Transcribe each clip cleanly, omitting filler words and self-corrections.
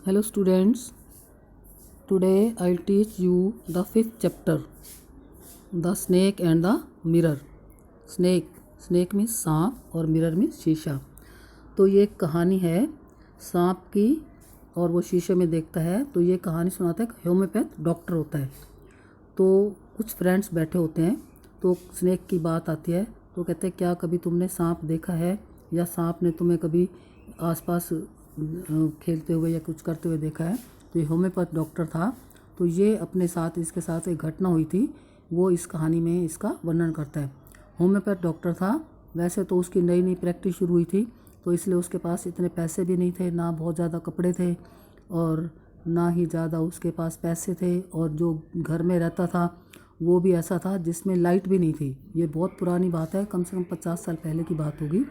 Hello students, today I'll teach you the fifth chapter, the snake and the mirror. Snake means सांप और mirror means शीशा. तो ये एक कहानी है सांप की और वो शीशे में देखता है. तो ये कहानी सुनाता है. होम्योपैथ डॉक्टर होता है. तो कुछ फ्रेंड्स बैठे होते हैं. तो स्नेक की बात आती है. तो कहते हैं क्या कभी तुमने सांप देखा है या सांप ने तुम्हें कभी आसपास खेलते हुए या कुछ करते हुए देखा है. तो ये होम्योपैथ डॉक्टर था. तो ये अपने साथ इसके साथ एक घटना हुई थी, वो इस कहानी में इसका वर्णन करता है. होम्योपैथ डॉक्टर था. वैसे तो उसकी नई नई प्रैक्टिस शुरू हुई थी, तो इसलिए उसके पास इतने पैसे भी नहीं थे, ना बहुत ज़्यादा कपड़े थे और ना ही ज़्यादा उसके पास पैसे थे. और जो घर में रहता था वो भी ऐसा था जिसमें लाइट भी नहीं थी. ये बहुत पुरानी बात है, कम से कम 50 साल पहले की बात होगी.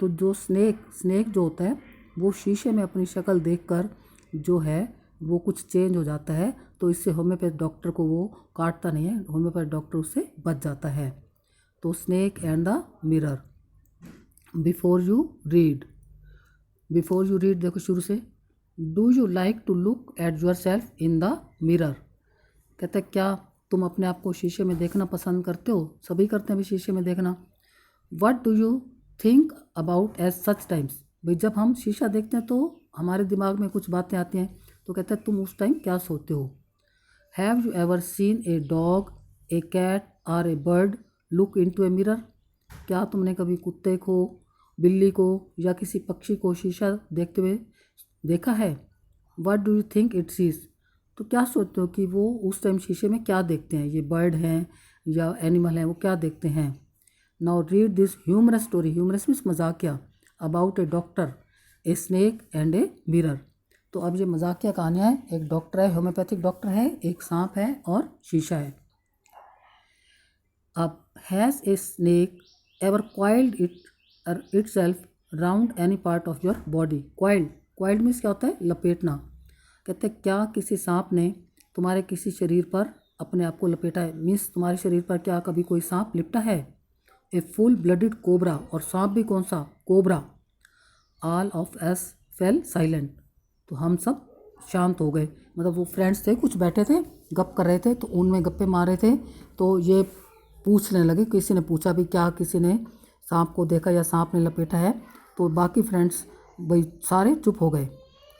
तो जो स्नेक जो होता है वो शीशे में अपनी शक्ल देखकर जो है वो कुछ चेंज हो जाता है. तो इससे होम्योपैथ डॉक्टर को वो काटता नहीं है, होम्योपैथ डॉक्टर उससे बच जाता है. तो snake and the mirror. Before you read देखो शुरू से. Do you like to look at yourself in the mirror. कहते हैं क्या तुम अपने आप को शीशे में देखना पसंद करते हो. सभी करते हैं भी शीशे में देखना. What do you think about as such times. भाई जब हम शीशा देखते हैं तो हमारे दिमाग में कुछ बातें आती हैं. तो कहते हैं तुम उस टाइम क्या सोचते हो. Have you ever seen a dog, a cat और a bird look into a mirror. क्या तुमने कभी कुत्ते को, बिल्ली को या किसी पक्षी को शीशा देखते हुए देखा है. What do you think it sees. तो क्या सोचते हो कि वो उस टाइम शीशे में क्या देखते हैं. ये बर्ड हैं या एनिमल हैं, वो क्या देखते हैं. Now read this humorous story. Humorous means मजाकिया. About a doctor, a snake and a mirror. तो अब ये मजाकिया कहानियाँ है. एक डॉक्टर है, होम्योपैथिक डॉक्टर है, एक सांप है और शीशा है. अब has a snake ever coiled it self round any part of your body. Coiled means क्या होता है, लपेटना. कहते हैं क्या किसी सांप ने तुम्हारे किसी शरीर पर अपने आप को लपेटा है. मीन्स तुम्हारे शरीर पर क्या कभी कोई सांप लिपटा है. A full blooded cobra. और सांप भी कौन सा, cobra. All of S fail silent. तो हम सब शांत हो गए. मतलब वो फ्रेंड्स थे, कुछ बैठे थे, गप कर रहे थे, तो उनमें गप्पे मार रहे थे. तो ये पूछने लगे, किसी ने पूछा भी क्या किसी ने सांप को देखा या सांप ने लपेटा है. तो बाकी फ्रेंड्स भाई सारे चुप हो गए.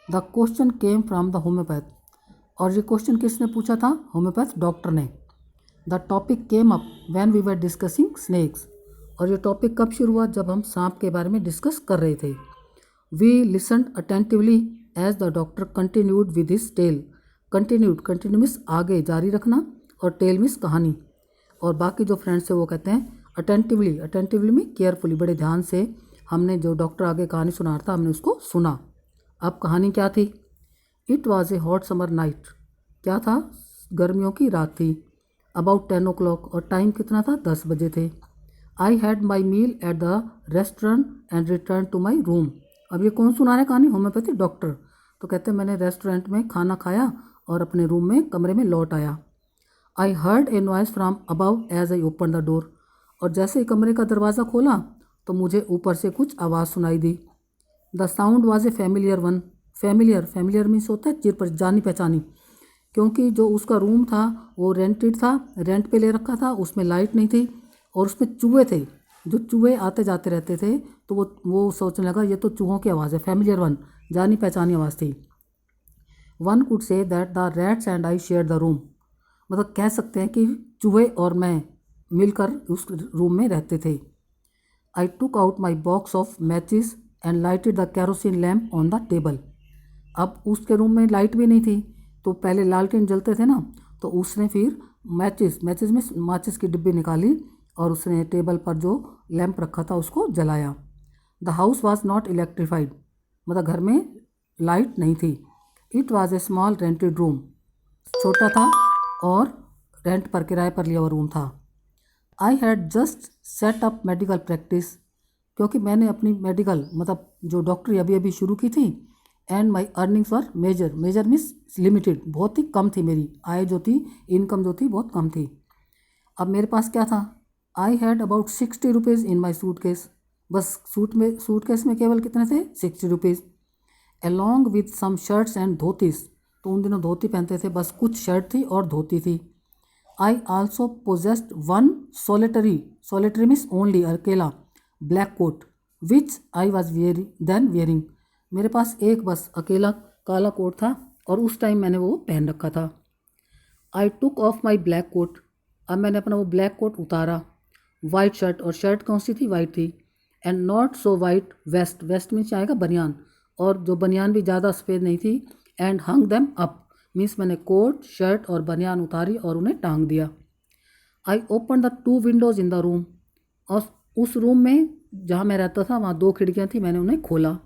The question came from the homeopath. और ये क्वेश्चन किसने पूछा था, होम्योपैथ डॉक्टर ने. The topic came up when we were discussing snakes. और ये टॉपिक कब शुरू हुआ, जब हम सांप के बारे में डिस्कस कर रहे थे. We listened attentively as the doctor continued with his tale. Continue means आगे, जारी रखना, और टेल मीन्स कहानी. और बाकी जो फ्रेंड्स है वो कहते हैं अटेंटिवली में केयरफुली, बड़े ध्यान से हमने जो डॉक्टर आगे कहानी सुना रहा था हमने उसको सुना. अब कहानी क्या थी. It was a hot summer night. क्या था, गर्मियों की रात थी. About 10 o'clock. और टाइम कितना था, 10 बजे थे. I had my meal at the restaurant and return to my room. अब ये कौन सुना रहा है कहानी, होम्योपैथिक डॉक्टर. तो कहते हैं मैंने रेस्टोरेंट में खाना खाया और अपने रूम में कमरे में लौट आया. I heard a noise from above as I open the door. और जैसे ही कमरे का दरवाज़ा खोला तो मुझे ऊपर से कुछ आवाज़ सुनाई दी. The sound was a familiar one. Familiar means होता है चिर जानी पहचानी. क्योंकि जो उसका रूम था वो रेंटेड था, रेंट पे ले रखा था, उसमें लाइट नहीं थी और उसमें चूहे थे. जो चूहे आते जाते रहते थे तो वो सोचने लगा ये तो चूहों की आवाज़ है. फेमिलियर वन, जानी पहचानी आवाज़ थी. One could say that the rats and I share the room. मतलब कह सकते हैं कि चूहे और मैं मिलकर उस रूम में रहते थे. I took out my box of matches and lighted the kerosene lamp on the table. अब उसके रूम में लाइट भी नहीं थी, तो पहले लालटेन जलते थे ना, तो उसने फिर मैचेस में माचिस की डिब्बी निकाली और उसने टेबल पर जो लैंप रखा था उसको जलाया. The house was not electrified. मतलब घर में लाइट नहीं थी. It was a small rented room. छोटा था और रेंट पर, किराए पर लिया हुआ रूम था. I had just set up medical practice. क्योंकि मैंने अपनी मेडिकल मतलब जो डॉक्टरी अभी अभी शुरू की थी. And my earnings were meagre means limited. बहुत ही कम थी मेरी आय जो थी, इनकम जो थी बहुत कम थी. अब मेरे पास क्या था, I had about 60 rupees in my suitcase. बस सूटकेस में केवल कितने थे, 60 rupees. along with some shirts and dhotis, तो उन दिनों धोती पहनते थे, बस कुछ शर्ट थी और धोती थी. I also possessed one solitary means only, अकेला, black coat which I was wearing. मेरे पास एक बस अकेला काला कोट था और उस टाइम मैंने वो पहन रखा था. I took off my black coat, अब मैंने अपना वो ब्लैक कोट उतारा. वाइट शर्ट, और शर्ट कौन सी थी, वाइट थी. And not so white vest, vest means आएगा बनियान, और जो बनियान भी ज़्यादा सफ़ेद नहीं थी. And hung them up means मैंने कोट शर्ट और बनियान उतारी और उन्हें टांग दिया. आई open the 2 Windows in the room, और उस रूम में जहाँ मैं रहता था वहाँ 2 खिड़कियाँ थी, मैंने उन्हें खोला.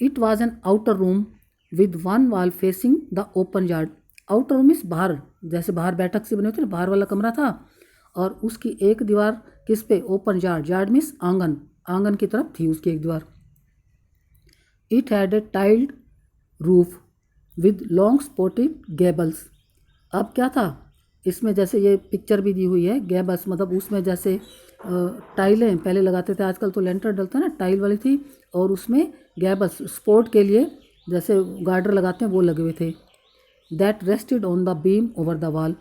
It was N outer room with one wall facing the open yard. Outer room means बाहर, जैसे बाहर बैठक से बनी होती है, बाहर वाला कमरा था, और उसकी एक दीवार किस पे, ओपन यार्ड. यार्ड मीन्स आंगन, आंगन की तरफ थी उसकी एक दीवार. It had a tiled roof with long spotted gables. अब क्या था इसमें, जैसे ये पिक्चर भी दी हुई है, गैबल्स मतलब उसमें जैसे टाइलें पहले लगाते थे, आजकल तो लेंटर डलता है ना, टाइल वाली थी, और उसमें गैबल्स स्पोर्ट के लिए जैसे गार्डर लगाते हैं वो लगे हुए थे. That rested on the beam over the wall,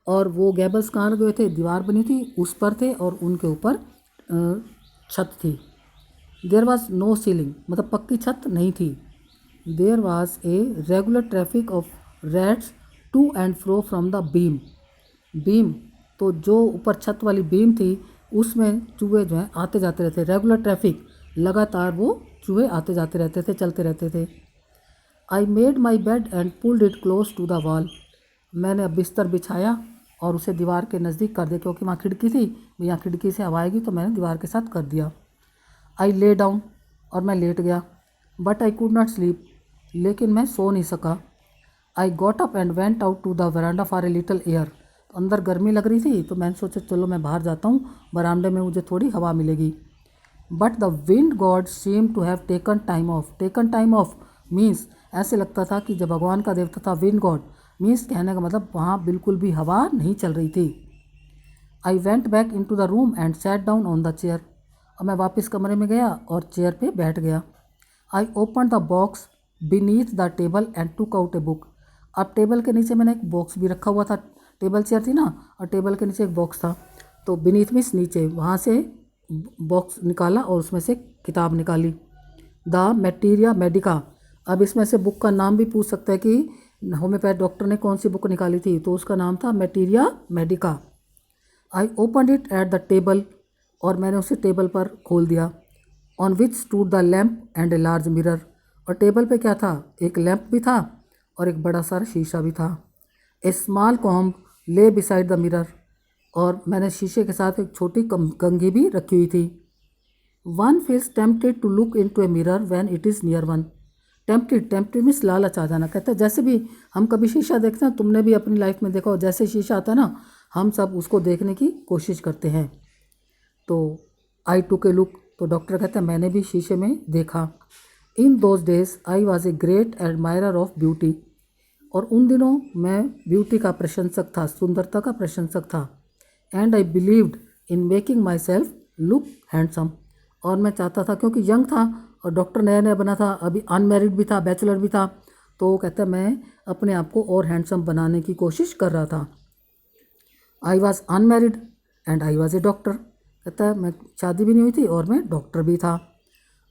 और वो गैबल्स कहाँ लगे हुए थे, दीवार बनी थी उस पर थे, और उनके ऊपर छत थी. देयर वॉज नो सीलिंग, मतलब पक्की छत नहीं थी. There was a regular traffic of rats to and fro from the beam. Beam तो जो ऊपर छत वाली बीम थी उसमें चूहे जो हैं आते जाते रहते. रेगुलर ट्रैफिक, लगातार वो चूहे आते जाते रहते थे, चलते रहते थे. I made my bed and pulled it close to the wall. मैंने अब बिस्तर बिछाया और उसे दीवार के नज़दीक कर दिया, क्योंकि वहाँ खिड़की थी, यहाँ खिड़की से हवा आएगी, तो मैंने दीवार के साथ कर दिया. आई ले डाउन, और मैं लेट गया. But I could not sleep, लेकिन मैं सो नहीं सका. I got up and went out to the veranda for a little air. तो अंदर गर्मी लग रही थी, तो मैंने सोचा चलो मैं बाहर जाता हूँ, बरामदे में मुझे थोड़ी हवा मिलेगी. But the wind god seem to have taken time off. Taken time off means ऐसे लगता था कि जब भगवान का देवता था विंड गॉड, मीन्स कहने का मतलब वहाँ बिल्कुल भी हवा नहीं चल रही थी. I went back into the room and sat down on the chair. और मैं वापस कमरे में गया और चेयर पे बैठ गया. आई open the box beneath the table and took out a book. अब टेबल के नीचे मैंने एक बॉक्स भी रखा हुआ था, टेबल चेयर थी ना, और टेबल के नीचे एक बॉक्स था, तो बीनीथ मीन्स नीचे, वहाँ से बॉक्स निकाला और उसमें से किताब निकाली. The materia medica. अब इसमें से बुक का नाम भी पूछ सकता है कि होम्योपैथ डॉक्टर ने कौन सी बुक निकाली थी, तो उसका नाम था materia medica. I open it at the table, और मैंने उसे टेबल पर खोल दिया. On which stood the lamp and a large mirror. और टेबल पे क्या था, एक लैम्प भी था और एक बड़ा सारा शीशा भी था. ए स्मॉल कॉम्ब ले बिसाइड द मिरर. और मैंने शीशे के साथ एक छोटी कंघी भी रखी हुई थी. One feels tempted to look into a mirror when it is near one. Tempted means लालच आ जाना. कहते हैं जैसे भी हम कभी शीशा देखते हैं, तुमने भी अपनी लाइफ में देखा हो, जैसे शीशा आता है ना, हम सब उसको देखने की कोशिश करते हैं. तो आई टुक ए लुक, तो डॉक्टर कहते हैं मैंने भी शीशे में देखा. In those days I was a great admirer of beauty. और उन दिनों मैं ब्यूटी का प्रशंसक था, सुंदरता का प्रशंसक था. And I believed in making my self look handsome. और मैं चाहता था, क्योंकि यंग था और डॉक्टर नया नया बना था, अभी अनमैरिड भी था, बैचलर भी था, तो वो कहता है मैं अपने आप को और हैंडसम बनाने की कोशिश कर रहा था. I was unmarried and I was a doctor. कहता है मैं शादी भी नहीं हुई थी और मैं डॉक्टर भी था.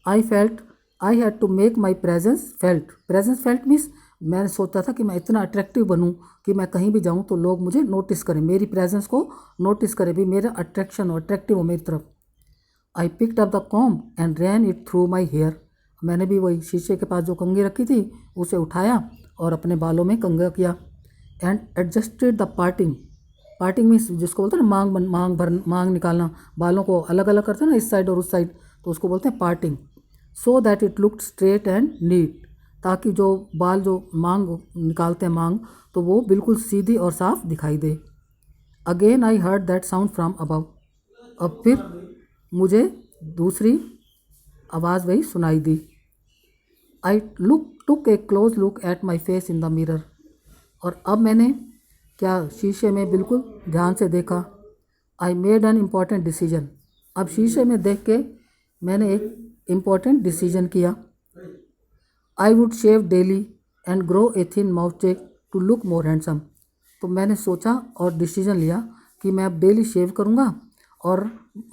I felt I had to make my presence felt. Presence felt means मैंने सोचा था कि मैं इतना अट्रैक्टिव बनूं कि मैं कहीं भी जाऊं तो लोग मुझे नोटिस करें, मेरी प्रेजेंस को नोटिस करें, भी मेरा अट्रैक्शन हो, अट्रैक्टिव हो मेरी तरफ. I picked up the comb and ran it through my hair. मैंने भी वही शीशे के पास जो कंघी रखी थी उसे उठाया और अपने बालों में कंघा किया. And adjusted the parting. Parting means जिसको बोलते हैं ना मांग निकालना, बालों को अलग अलग करते हैं ना, इस साइड और उस साइड, तो उसको बोलते हैं parting. So that it looked straight and neat. ताकि जो बाल जो मांग निकालते हैं मांग, तो वो बिल्कुल सीधी और साफ दिखाई दे. Again I heard that sound from above. अब फिर मुझे दूसरी आवाज़ वही सुनाई दी. I took a close look at my face in the mirror. और अब मैंने क्या शीशे में बिल्कुल ध्यान से देखा. I made an important decision. अब शीशे में देख के मैंने एक इम्पॉर्टेंट डिसीजन किया. I would shave daily and grow a thin moustache to look more handsome. तो मैंने सोचा और डिसीजन लिया कि मैं अब डेली शेव करूँगा और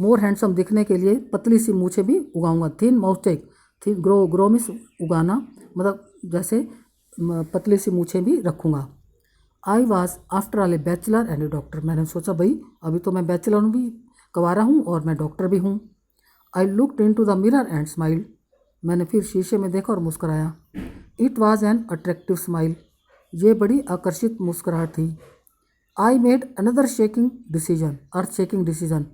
मोर हैंडसम दिखने के लिए पतली सी मूछें भी उगाऊंगा। थिन माउस्टेक, थिन ग्रो मीन्स उगाना, मतलब जैसे पतली सी मूछें भी रखूँगा। आई was after all a bachelor and a doctor. मैंने सोचा भाई अभी तो मैं बैचलर भी कवारा हूँ और मैं डॉक्टर भी हूँ। I looked into the mirror and smile. मैंने फिर शीशे में देखा और मुस्कराया। It was an attractive smile. ये बड़ी आकर्षित मुस्कुराहट थी। I made another shaking decision, earth shaking decision.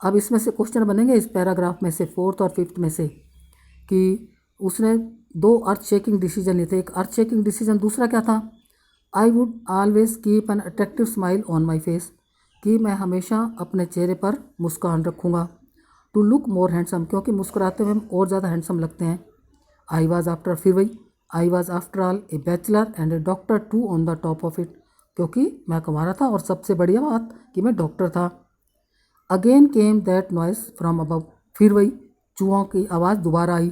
अब इसमें से क्वेश्चन बनेंगे इस पैराग्राफ में से, फोर्थ और फिफ्थ में से, कि उसने दो अर्थ शेकिंग डिसीजन लिए थे। एक अर्थ शेकिंग डिसीजन, दूसरा क्या था? I would always keep an attractive smile on my face, कि मैं हमेशा अपने चेहरे पर मुस्कान रखूँगा। टू लुक मोर हैंडसम, क्योंकि मुस्कुराते हुए हम और ज़्यादा हैंडसम लगते हैं। आई वॉज आफ्टर, फिर वही, I was after all a bachelor and a doctor too on the top of it, क्योंकि मैं कमा रहा था और सबसे बढ़िया बात कि मैं डॉक्टर था। Again came that noise from above, फिर वही चूहों की आवाज़ दोबारा आई।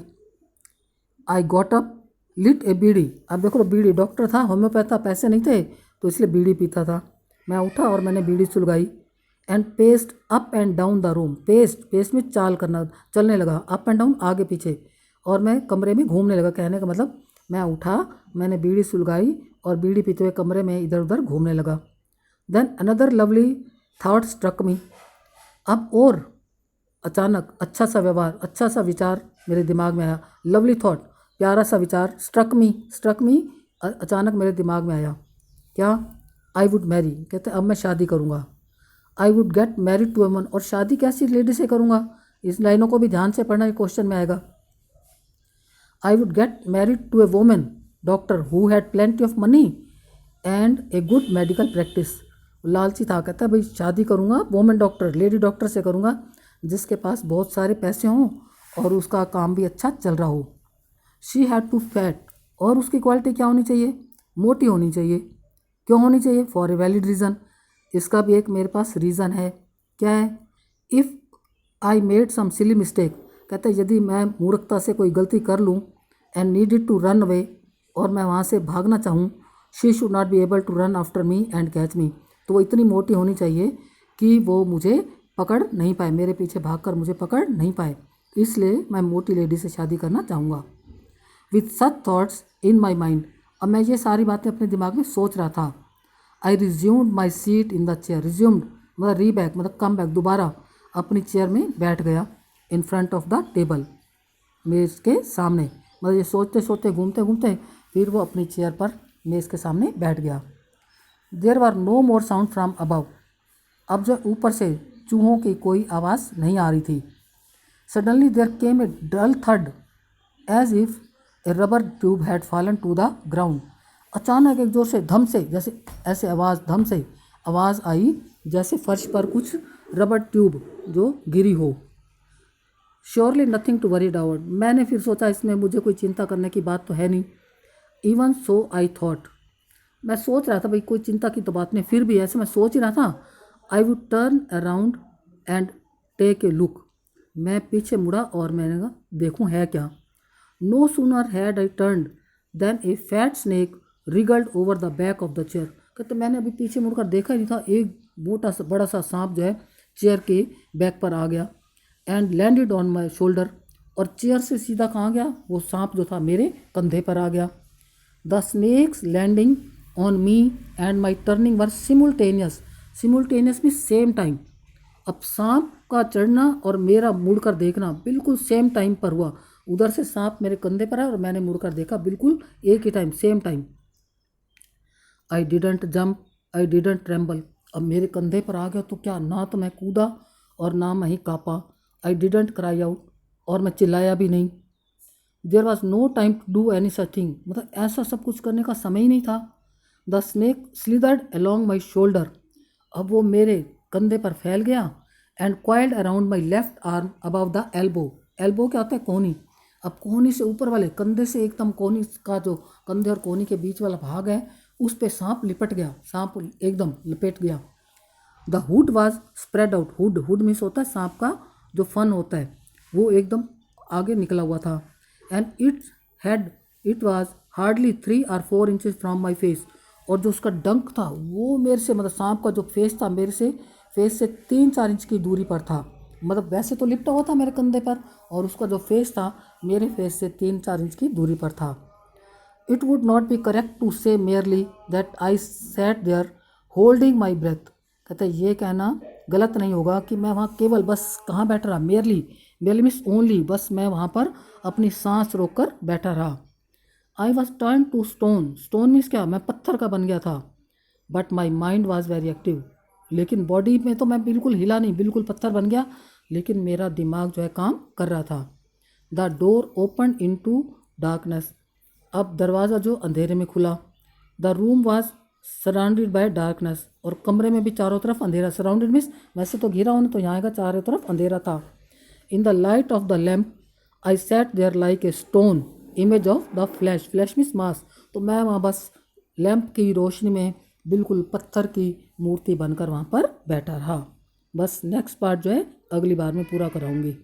आई गॉट अप, लिट ए बीड़ी। अब देखो बीड़ी, डॉक्टर था, होम्योपैथ था, पैसे नहीं थे तो इसलिए बीड़ी पीता था। मैं उठा और मैंने बीड़ी सुलगाई। And paced up and down the room, paced में चाल करना, चलने लगा, अप एंड डाउन, आगे पीछे, और मैं कमरे में घूमने लगा। कहने का मतलब मैं उठा, मैंने बीड़ी सुलगाई और बीड़ी पीते हुए कमरे में इधर उधर घूमने लगा। Then another lovely thought struck me. अब और अचानक अच्छा सा व्यवहार, अच्छा सा विचार मेरे दिमाग में आया। लवली थॉट, प्यारा सा विचार। स्ट्रक मी, अचानक मेरे दिमाग में आया। क्या? आई वुड मैरी, कहते अब मैं शादी करूँगा। I would get married to a woman, और शादी कैसी लेडी से करूँगा? इस लाइनों को भी ध्यान से पढ़ना, ये क्वेश्चन में आएगा। I would get married to a woman doctor who had plenty of money and a good medical practice. लालची था, कहता है भाई शादी करूँगा वुमेन डॉक्टर, लेडी डॉक्टर से करूँगा जिसके पास बहुत सारे पैसे हों और उसका काम भी अच्छा चल रहा हो। शी हैड टू फैट, और उसकी क्वालिटी क्या होनी चाहिए? मोटी होनी चाहिए। क्यों होनी चाहिए? फॉर ए वैलिड रीज़न, इसका भी एक मेरे पास रीज़न है। क्या है? If I made some silly mistake, कहते हैं यदि मैं मूर्खता से कोई गलती कर लूँ, and needed to run away, और मैं वहाँ से भागना चाहूँ, she should not be able to run after me and catch me, तो वो इतनी मोटी होनी चाहिए कि वो मुझे पकड़ नहीं पाए, मेरे पीछे भागकर मुझे पकड़ नहीं पाए, इसलिए मैं मोटी लेडी से शादी करना चाहूँगा। With such thoughts in my mind, अब मैं ये सारी बातें अपने दिमाग में सोच रहा था। I resumed my seat in the chair, resumed मतलब रीबैक, मतलब कम बैक, दोबारा अपनी चेयर में बैठ गया। In front of the table, मेज़ के सामने, मतलब ये सोचते सोचते घूमते घूमते फिर वो अपनी चेयर पर मेज़ के सामने बैठ गया। There were no more sound from above, अब जो ऊपर से चूहों की कोई आवाज़ नहीं आ रही थी। Suddenly there came a dull thud as if a rubber tube had fallen to the ground, अचानक एक जोर से धम से, जैसे ऐसे आवाज़, धम से आवाज़ आई जैसे फर्श पर कुछ रबर ट्यूब जो गिरी हो। Surely nothing to worry about, मैंने फिर सोचा इसमें मुझे कोई चिंता करने की बात तो है नहीं। इवन सो आई थॉट, मैं सोच रहा था भाई कोई चिंता की तो बात नहीं, फिर भी ऐसे मैं सोच ही रहा था। I would turn around and take a look, मैं पीछे मुड़ा और मैंने कहा देखूं है क्या। No sooner had I turn than a fat snake wriggled over the back of the chair, कहते मैंने अभी पीछे मुड़कर देखा ही नहीं था, एक मोटा सा बड़ा सा सांप जो है चेयर के बैक पर आ गया। And landed on my shoulder, और चेयर से सीधा कहाँ गया? वो सांप जो था मेरे कंधे पर आ गया। The snake's landing on me and my turning were simultaneous, simultaneous भी सेम टाइम। अब सांप का चढ़ना और मेरा मुड़कर देखना बिल्कुल सेम टाइम पर हुआ। उधर से सांप मेरे कंधे पर है और मैंने मुड़कर देखा, बिल्कुल एक ही time, same time. I didn't jump, I didn't tremble, अब मेरे कंधे पर आ गया तो क्या, ना तो मैं कूदा और ना मैं ही काँपा। आई डिडंट क्राई आउट, और मैं चिल्लाया भी नहीं। There was no time to do any such thing, मतलब ऐसा सब कुछ करने का समय ही नहीं था। The snake slithered along my shoulder, अब वो मेरे कंधे पर फैल गया। And coiled around my left arm above the elbow, elbow क्या होता है? कोहनी। अब कोहनी से ऊपर वाले, कंधे से एकदम कोहनी का जो कंधे और कोहनी के बीच वाला भाग है उस पे सांप लिपट गया, सांप एकदम लपेट गया। The hood was spread out, hood means होता है सांप का जो फन होता है, वो एकदम आगे निकला हुआ था। And its head it was hardly 3 or 4 inches from my face. और जो उसका डंक था वो मेरे से, मतलब सांप का जो फेस था मेरे से फेस से 3-4 इंच की दूरी पर था। मतलब वैसे तो लिपटा हुआ था मेरे कंधे पर, और उसका जो फेस था मेरे फेस से 3-4 इंच की दूरी पर था। It would not be correct to say merely that I sat there holding my breath. कहते हैं ये कहना गलत नहीं होगा कि मैं वहाँ केवल बस कहाँ बैठा रहा, मेयरली, मेयरली मीन्स ओनली, बस मैं वहाँ पर अपनी सांस रोककर बैठा रहा। I was turn to stone, stone means क्या, मैं पत्थर का बन गया था। But my mind was very active, लेकिन बॉडी में तो मैं बिल्कुल हिला नहीं, बिल्कुल पत्थर बन गया, लेकिन मेरा दिमाग जो है काम कर रहा था। The door open into darkness, अब दरवाज़ा जो अंधेरे में खुला। The room was surrounded by darkness, और कमरे में भी चारों तरफ अंधेरा। सराउंडेड मीन्स वैसे तो घिरा होना, तो यहाँ का चारों तरफ अंधेरा था। In the light of the lamp I sat there like a stone image of the flash, flash means मास, तो मैं वहाँ बस लैम्प की रोशनी में बिल्कुल पत्थर की मूर्ति बनकर वहाँ पर बैठा रहा। बस नेक्स्ट पार्ट जो है अगली बार में पूरा कराऊंगी।